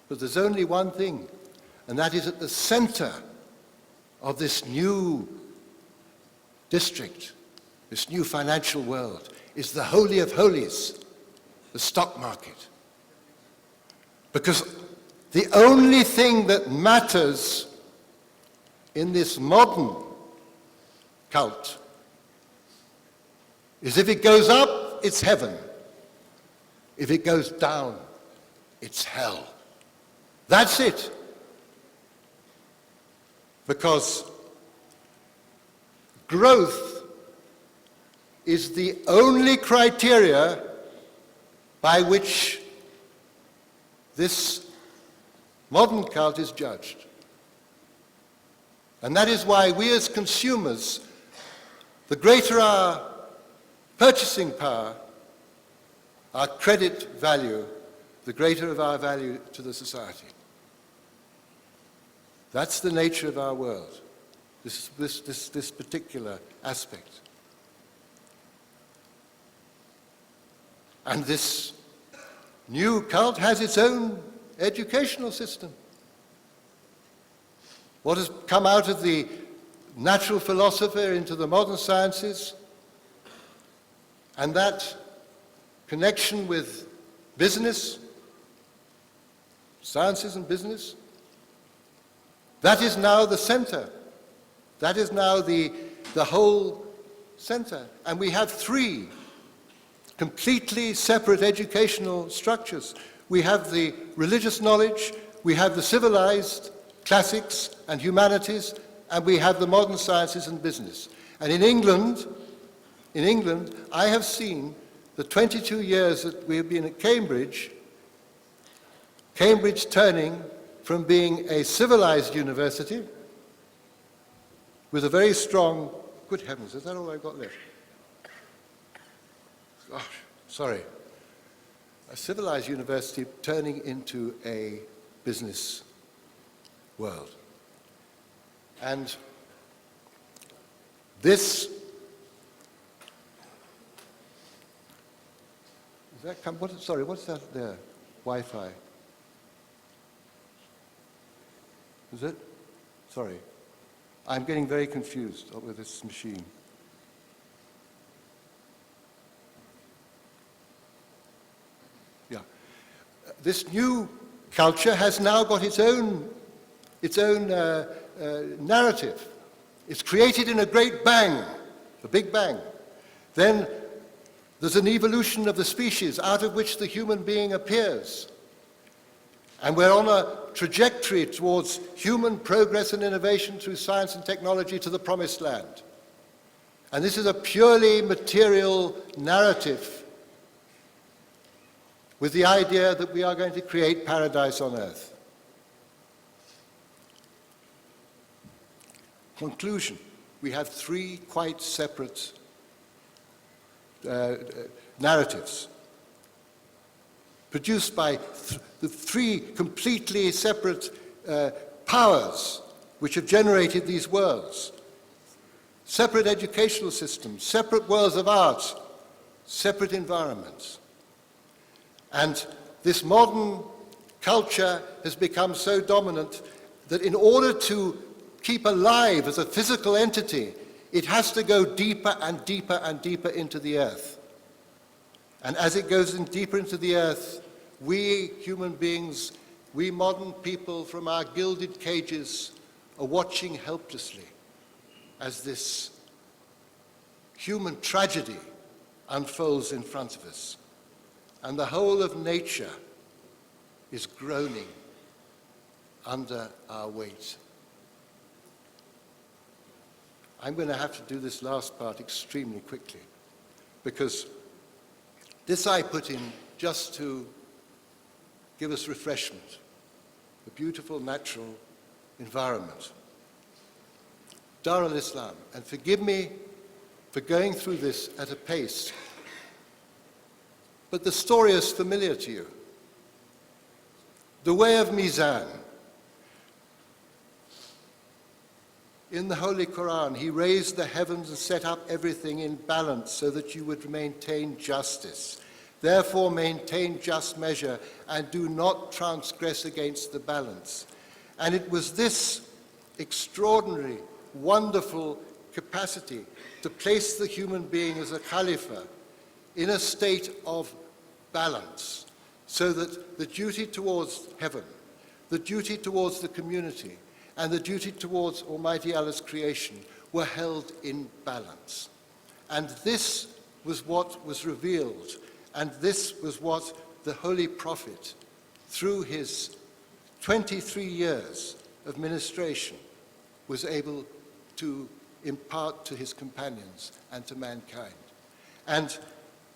But there's only one thing, and that is at the center of this new district, this new financial world, is the Holy of Holies, the stock market. Because the only thing that matters in this modern cult is if it goes up, it's heaven. If it goes down, it's hell. That's it. Because growth is the only criteria by which this modern cult is judged. And that is why we as consumers, the greater our purchasing power, our credit value, the greater of our value to the society. That's the nature of our world, this particular aspect. And this new cult has its own educational system. What has come out of the natural philosopher into the modern sciences, and that connection with business, sciences and business, that is now the center. That is now the whole center. And we have three completely separate educational structures. We have the religious knowledge, we have the civilized classics and humanities, and we have the modern sciences and business. And in England, I have seen the 22 years that we have been at Cambridge turning from being a civilized university with a very strong, good heavens, is that all I've got left? Gosh, sorry. A civilized university turning into a business world. And this, is that what's that there? Wi-Fi. Is it? Sorry. I'm getting very confused with this machine. Yeah. This new culture has now got its own narrative. It's created in a great bang, a big bang. Then there's an evolution of the species out of which the human being appears. And we're on a trajectory towards human progress and innovation through science and technology to the promised land. And this is a purely material narrative with the idea that we are going to create paradise on earth. Conclusion, we have three quite separate narratives produced by the three completely separate powers which have generated these worlds. Separate educational systems, separate worlds of art, separate environments. And this modern culture has become so dominant that in order to keep alive as a physical entity, it has to go deeper and deeper and deeper into the earth. And as it goes in deeper into the earth, we human beings, we modern people from our gilded cages are watching helplessly as this human tragedy unfolds in front of us. And the whole of nature is groaning under our weight. I'm going to have to do this last part extremely quickly, because this I put in just to give us refreshment, a beautiful natural environment. Dar al-Islam, and forgive me for going through this at a pace, but the story is familiar to you. The way of Mizan. In the Holy Quran, he raised the heavens and set up everything in balance so that you would maintain justice. Therefore maintain just measure and do not transgress against the balance. And it was this extraordinary, wonderful capacity to place the human being as a Khalifa in a state of balance, so that the duty towards heaven, the duty towards the community, and the duty towards Almighty Allah's creation were held in balance. And this was what was revealed, and this was what the Holy Prophet, through his 23 years of ministration, was able to impart to his companions and to mankind. And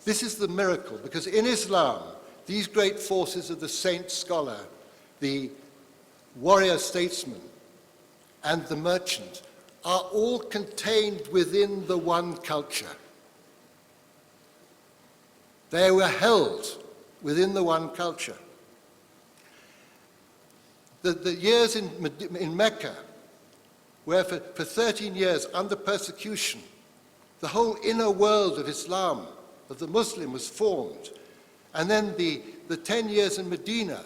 this is the miracle, because in Islam, these great forces of the saint scholar, the warrior statesman, and the merchant are all contained within the one culture. They were held within the one culture. The years in Mecca, where for 13 years under persecution, the whole inner world of Islam, of the Muslim, was formed. And then the 10 years in Medina,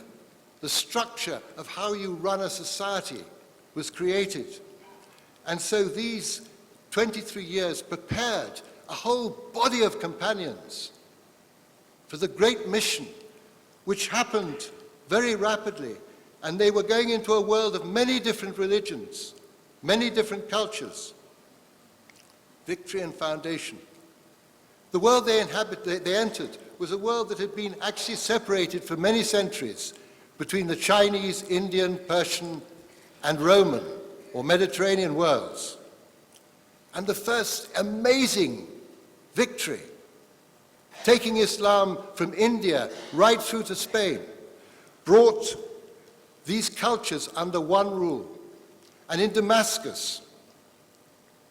the structure of how you run a society was created. And so these 23 years prepared a whole body of companions for the great mission, which happened very rapidly. And they were going into a world of many different religions, many different cultures. Victory and foundation. The world they entered was a world that had been actually separated for many centuries between the Chinese, Indian, Persian, and Roman, or Mediterranean worlds. And the first amazing victory, taking Islam from India right through to Spain, brought these cultures under one rule. And in Damascus,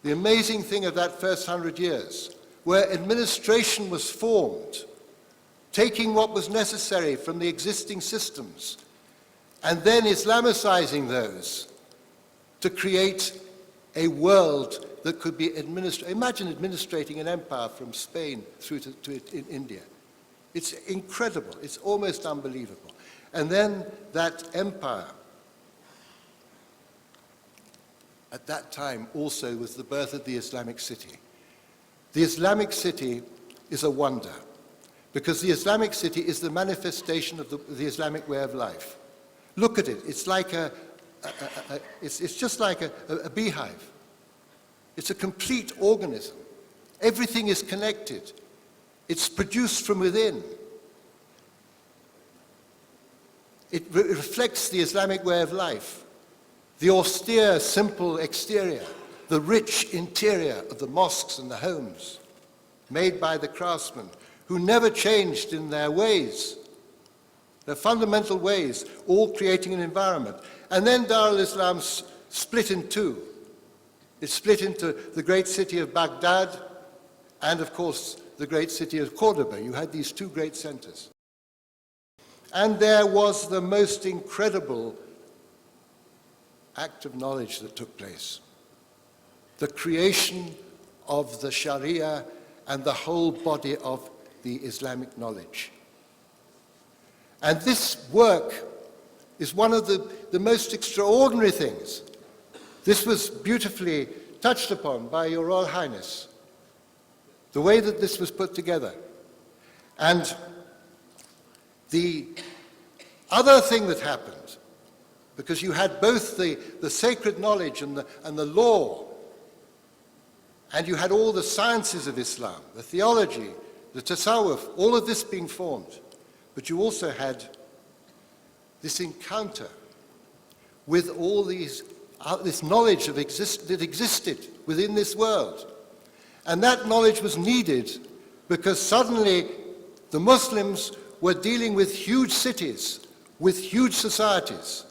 the amazing thing of that first 100 years, where administration was formed, taking what was necessary from the existing systems, and then Islamicizing those to create a world that could be administered. Imagine administrating an empire from Spain through to India. It's incredible. It's almost unbelievable. And then that empire, at that time also, was the birth of the Islamic city. The Islamic city is a wonder, because the Islamic city is the manifestation of the Islamic way of life. Look at it. It's like it's just like a beehive. It's a complete organism. Everything is connected. It's produced from within. It reflects the Islamic way of life. The austere, simple exterior, the rich interior of the mosques and the homes, made by the craftsmen, who never changed in their ways, their fundamental ways, all creating an environment. And then Dar al-Islam split in two. It split into the great city of Baghdad and, of course, the great city of Cordoba. You had these two great centers. And there was the most incredible act of knowledge that took place. The creation of the Sharia and the whole body of the Islamic knowledge. And this work is one of the most extraordinary things. This was beautifully touched upon by Your Royal Highness, the way that this was put together. And the other thing that happened, because you had both the sacred knowledge and the law, and you had all the sciences of Islam, the theology, the tasawwuf, all of this being formed, but you also had this encounter with all this knowledge that existed within this world. And that knowledge was needed because suddenly the Muslims were dealing with huge cities, with huge societies.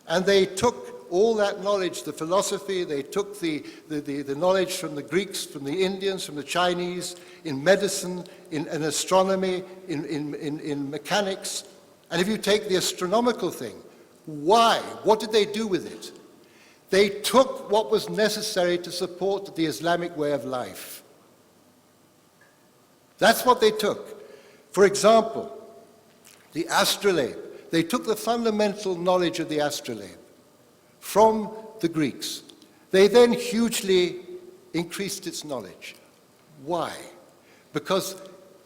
And they took all that knowledge, the philosophy, they took the knowledge from the Greeks, from the Indians, from the Chinese, in medicine, in astronomy, in mechanics. And if you take the astronomical thing, why? What did they do with it? They took what was necessary to support the Islamic way of life. That's what they took. For example, the astrolabe. They took the fundamental knowledge of the astrolabe from the Greeks. They then hugely increased its knowledge. Why? Because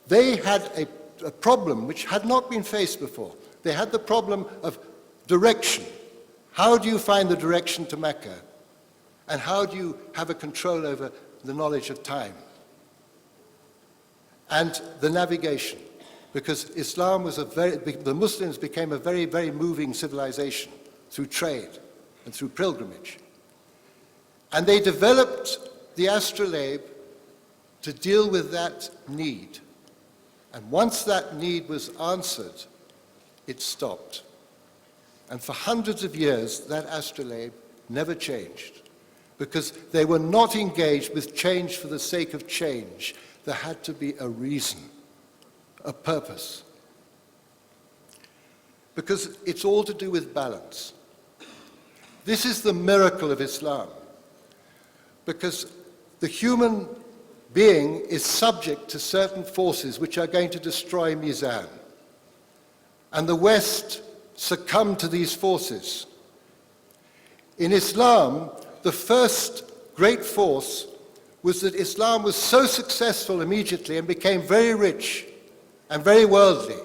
they had a problem which had not been faced before. They had the problem of direction. How do you find the direction to Mecca? And how do you have a control over the knowledge of time? And the navigation. Because Islam was the Muslims became a very, very moving civilization through trade and through pilgrimage. And they developed the astrolabe to deal with that need. And once that need was answered, it stopped. And for hundreds of years, that astrolabe never changed, because they were not engaged with change for the sake of change. There had to be a reason, a purpose. Because it's all to do with balance. This is the miracle of Islam. Because the human being is subject to certain forces which are going to destroy Mizan. And the West succumbed to these forces. In Islam, the first great force was that Islam was so successful immediately and became very rich and very worldly.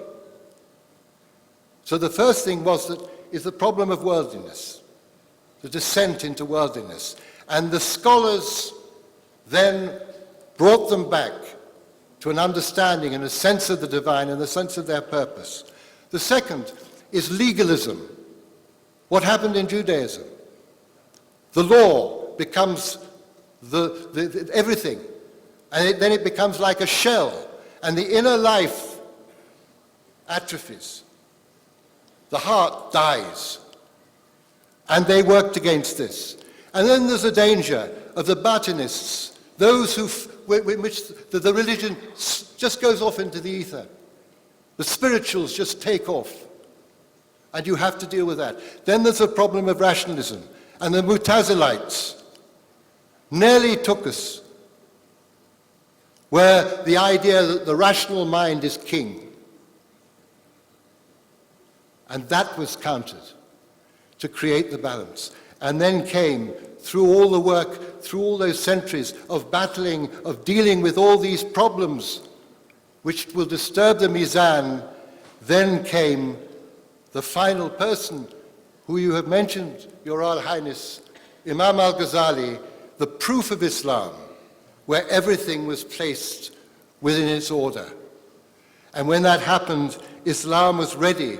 So the first thing is the problem of worldliness, the descent into worldliness. And the scholars then brought them back to an understanding and a sense of the divine and a sense of their purpose. The second is legalism. What happened in Judaism? The law becomes everything, and then it becomes like a shell, and the inner life atrophies. The heart dies, and they worked against this. And then there's a danger of the Batinists, those in which the religion just goes off into the ether. The spirituals just take off, and you have to deal with that. Then there's a problem of rationalism, and the Mutazilites nearly took us, where the idea that the rational mind is king. And that was countered to create the balance. And then came, through all the work, through all those centuries of battling, of dealing with all these problems which will disturb the Mizan, then came the final person who you have mentioned, Your Royal Highness, Imam al-Ghazali, the proof of Islam, where everything was placed within its order. And when that happened, Islam was ready,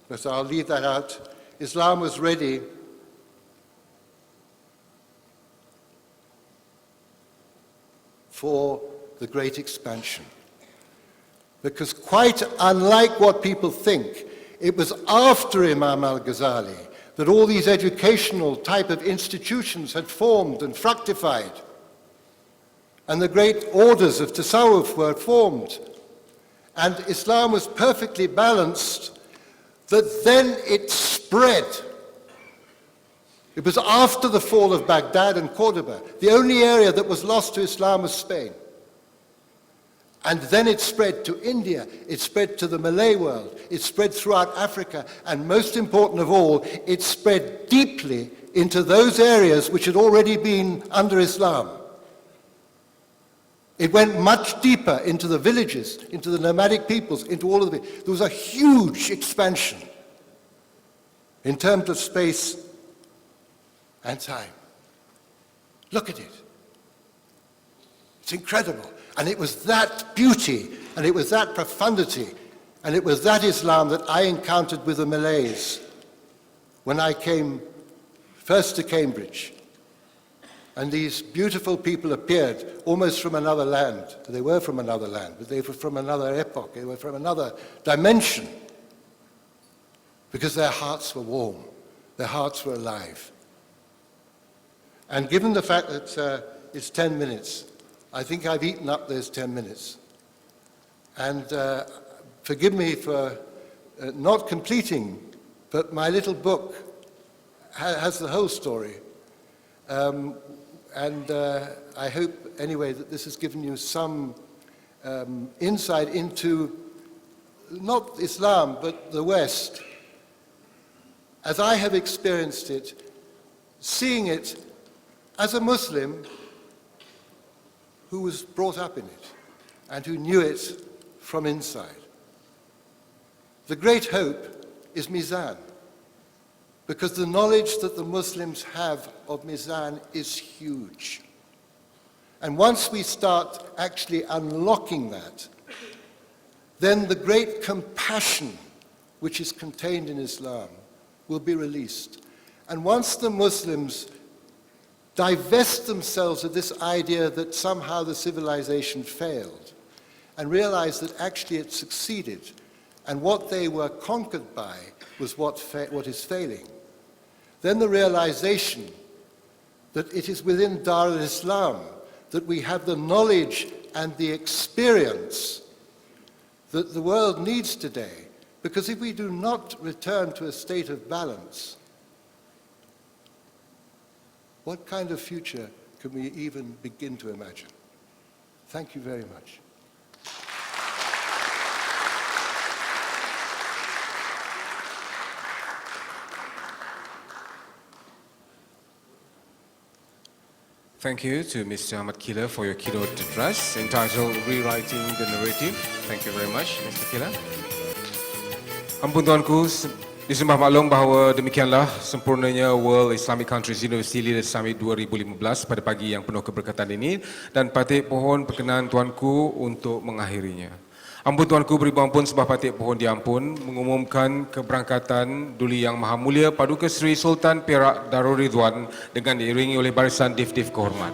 but I'll leave that out, Islam was ready for the great expansion. Because quite unlike what people think, it was after Imam al-Ghazali that all these educational type of institutions had formed and fructified. And the great orders of Tasawwuf were formed. And Islam was perfectly balanced, that then it spread. It was after the fall of Baghdad and Cordoba. The only area that was lost to Islam was Spain. And then it spread to India, it spread to the Malay world, it spread throughout Africa, and most important of all, it spread deeply into those areas which had already been under Islam. It went much deeper into the villages, into the nomadic peoples, into all of it. There was a huge expansion in terms of space and time. Look at it. It's incredible. And it was that beauty, and it was that profundity, and it was that Islam that I encountered with the Malays when I came first to Cambridge. And these beautiful people appeared almost from another land. They were from another land, but they were from another epoch. They were from another dimension, because their hearts were warm. Their hearts were alive. And given the fact that it's 10 minutes, I think I've eaten up those 10 minutes. And forgive me for not completing, but my little book has the whole story. And I hope, anyway, that this has given you some insight into not Islam, but the West, as I have experienced it, seeing it as a Muslim who was brought up in it and who knew it from inside. The great hope is Mizan, because the knowledge that the Muslims have of Mizan is huge. And once we start actually unlocking that, then the great compassion which is contained in Islam will be released. And once the Muslims divest themselves of this idea that somehow the civilization failed and realize that actually it succeeded and what they were conquered by was what is failing, then the realization that it is within Dar al-Islam that we have the knowledge and the experience that the world needs today. Because if we do not return to a state of balance, what kind of future can we even begin to imagine? Thank you very much. Thank you to Mr. Ahmed Keeler for your keynote address entitled Rewriting the Narrative. Thank you very much, Mr. Keeler. Ampun tuanku, disembah maklum bahawa demikianlah sempurnanya World Islamic Countries University Leaders Summit 2015 pada pagi yang penuh keberkatan ini, dan patik pohon perkenan tuanku untuk mengakhirinya. Ampun tuanku, beribu ampun sebah patik pohon diampun mengumumkan keberangkatan Duli Yang Maha Mulia Paduka Seri Sultan Perak Darul Ridwan dengan diiringi oleh barisan dif-dif kehormat.